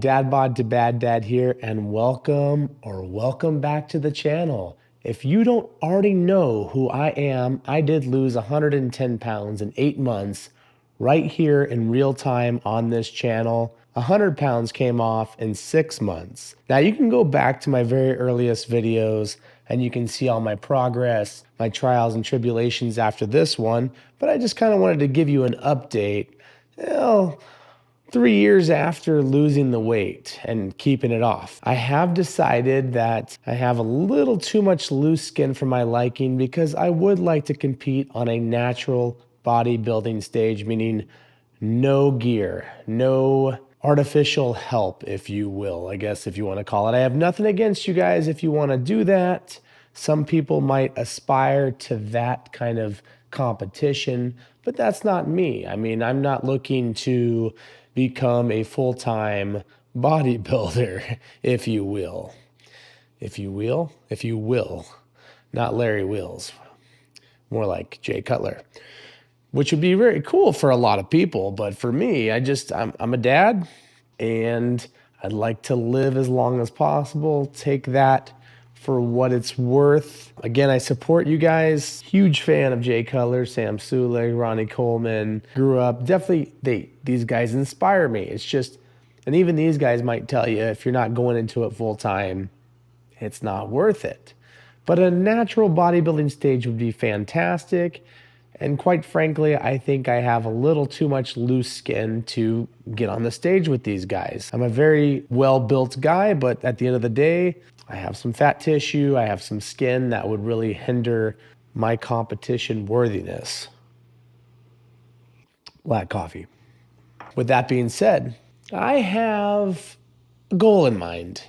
Dad Bod to Bad Dad here, and welcome back to the channel. If you don't already know who I am, I did lose 110 pounds in 8 months right here in real time on this channel. 100 pounds came off in 6 months. Now you can go back to my very earliest videos and you can see all my progress, my trials and tribulations after this one, but I just kind of wanted to give you an update. Well, 3 years after losing the weight and keeping it off, I have decided that I have a little too much loose skin for my liking because I would like to compete on a natural bodybuilding stage, meaning no gear, no artificial help, if you will, I guess if you want to call it. I have nothing against you guys if you want to do that. Some people might aspire to that kind of competition, but that's not me. I mean, I'm not looking to become a full-time bodybuilder, if you will. If you will? If you will. Not Larry Wheels. More like Jay Cutler. Which would be very cool for a lot of people, but for me, I'm a dad, and I'd like to live as long as possible. Take that for what it's worth. Again, I support you guys. Huge fan of Jay Cutler, Sam Sulek, Ronnie Coleman. Grew up, definitely, these guys inspire me. It's just, and even these guys might tell you, if you're not going into it full time, it's not worth it. But a natural bodybuilding stage would be fantastic. And quite frankly, I think I have a little too much loose skin to get on the stage with these guys. I'm a very well-built guy, but at the end of the day, I have some fat tissue, I have some skin that would really hinder my competition worthiness. Black coffee. With that being said, I have a goal in mind.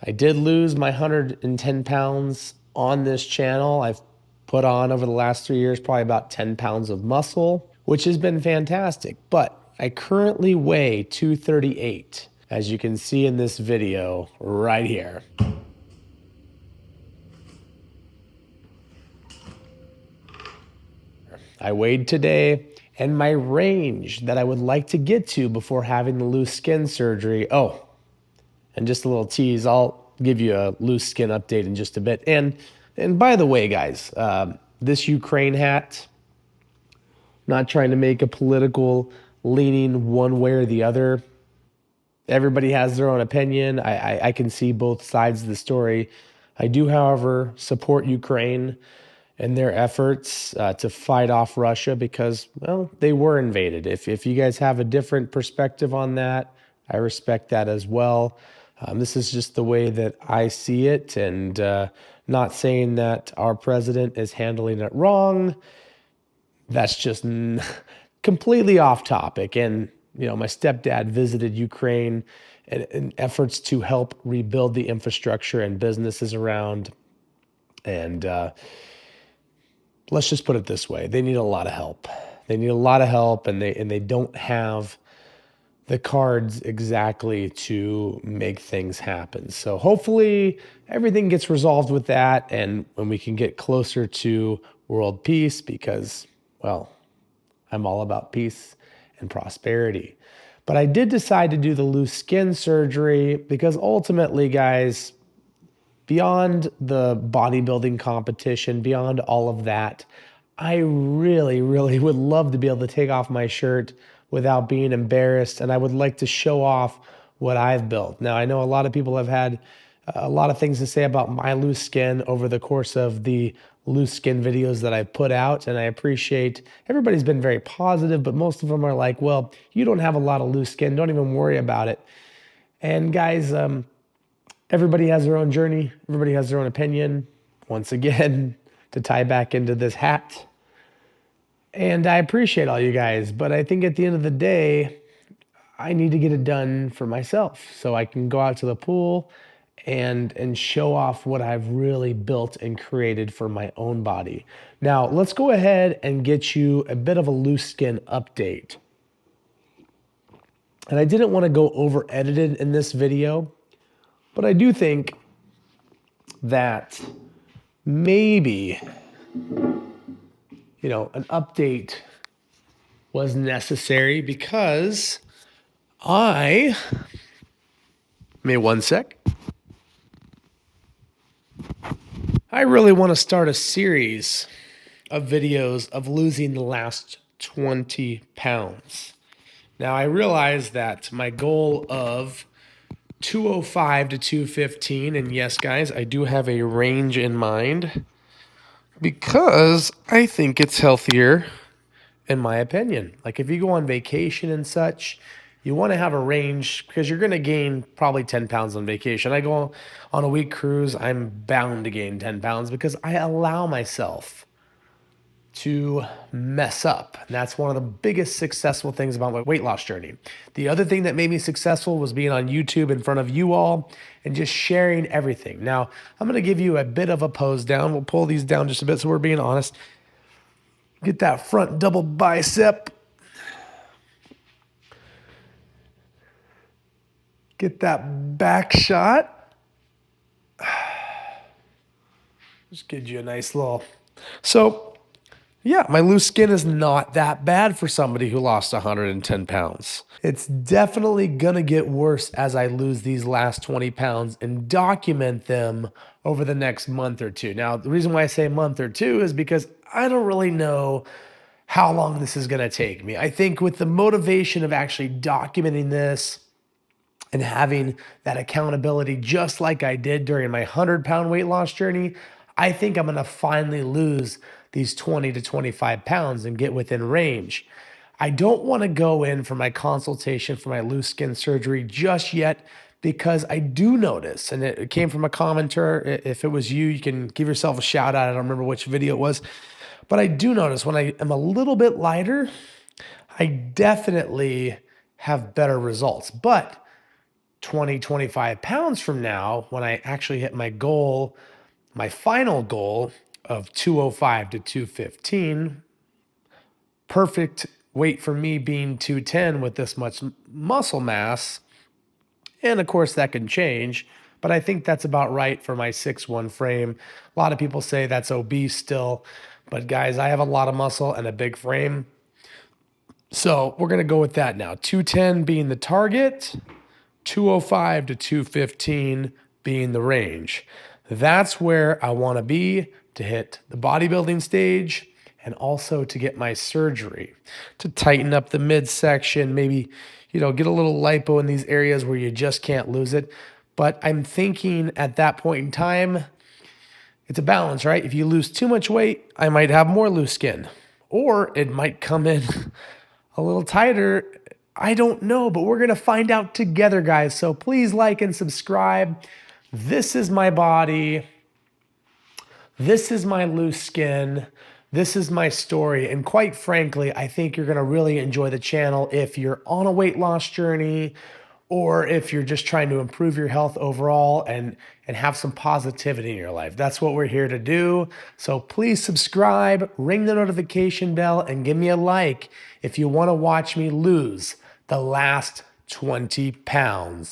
I did lose my 110 pounds on this channel. I've put on over the last 3 years probably about 10 pounds of muscle, which has been fantastic. But I currently weigh 238, as you can see in this video right here. I weighed today, and my range that I would like to get to before having the loose skin surgery. Oh, and just a little tease, I'll give you a loose skin update in just a bit. And by the way, guys, this Ukraine hat, not trying to make a political leaning one way or the other. Everybody has their own opinion. I can see both sides of the story. I do, however, support Ukraine and their efforts to fight off Russia because, well, they were invaded. If you guys have a different perspective on that, I respect that as well. This is just the way that I see it, and not saying that our president is handling it wrong. That's just completely off topic. And, you know, my stepdad visited Ukraine in efforts to help rebuild the infrastructure and businesses around. And let's just put it this way. They need a lot of help. They need a lot of help, and they don't have the cards exactly to make things happen. So hopefully everything gets resolved with that, and when we can get closer to world peace, because, well, I'm all about peace and prosperity. But I did decide to do the loose skin surgery because ultimately, guys, beyond the bodybuilding competition, beyond all of that, I really, really would love to be able to take off my shirt without being embarrassed, and I would like to show off what I've built. Now, I know a lot of people have had a lot of things to say about my loose skin over the course of the loose skin videos that I've put out, and I appreciate everybody's been very positive, but most of them are like, well, you don't have a lot of loose skin, don't even worry about it. And guys, everybody has their own journey, everybody has their own opinion. Once again, to tie back into this hat, and I appreciate all you guys, but I think at the end of the day, I need to get it done for myself so I can go out to the pool and show off what I've really built and created for my own body. Now, let's go ahead and get you a bit of a loose skin update. And I didn't want to go over edited in this video, but I do think that maybe, you know, an update was necessary because I me one sec. I really want to start a series of videos of losing the last 20 pounds. Now, I realize that my goal of 205 to 215, and yes, guys, I do have a range in mind because I think it's healthier, in my opinion. Like if you go on vacation and such, you want to have a range because you're going to gain probably 10 pounds on vacation. I go on a week cruise, I'm bound to gain 10 pounds because I allow myself to mess up. And that's one of the biggest successful things about my weight loss journey. The other thing that made me successful was being on YouTube in front of you all and just sharing everything. Now, I'm going to give you a bit of a pose down. We'll pull these down just a bit so we're being honest. Get that front double bicep. Get that back shot. Just gives you a nice little. So, yeah, my loose skin is not that bad for somebody who lost 110 pounds. It's definitely gonna get worse as I lose these last 20 pounds and document them over the next month or two. Now, the reason why I say month or two is because I don't really know how long this is gonna take me. I think with the motivation of actually documenting this and having that accountability, just like I did during my 100-pound weight loss journey, I think I'm gonna finally lose these 20 to 25 pounds and get within range. I don't wanna go in for my consultation for my loose skin surgery just yet because I do notice, and it came from a commenter. If it was you, you can give yourself a shout out. I don't remember which video it was, but I do notice when I am a little bit lighter, I definitely have better results. But 20, 25 pounds from now, when I actually hit my goal, my final goal of 205 to 215, perfect weight for me being 210 with this much muscle mass. And of course, that can change, but I think that's about right for my 6'1 frame. A lot of people say that's obese still, but guys, I have a lot of muscle and a big frame. So we're going to go with that now. 210 being the target, 205 to 215 being the range. That's where I want to be to hit the bodybuilding stage and also to get my surgery, to tighten up the midsection, maybe, get a little lipo in these areas where you just can't lose it. But I'm thinking at that point in time, it's a balance, right? If you lose too much weight, I might have more loose skin, or it might come in a little tighter. I don't know, but we're going to find out together, guys. So please like and subscribe. This is my body. This is my loose skin. This is my story. And quite frankly, I think you're going to really enjoy the channel if you're on a weight loss journey or if you're just trying to improve your health overall and have some positivity in your life. That's what we're here to do. So please subscribe, ring the notification bell, and give me a like if you want to watch me lose the last 20 pounds.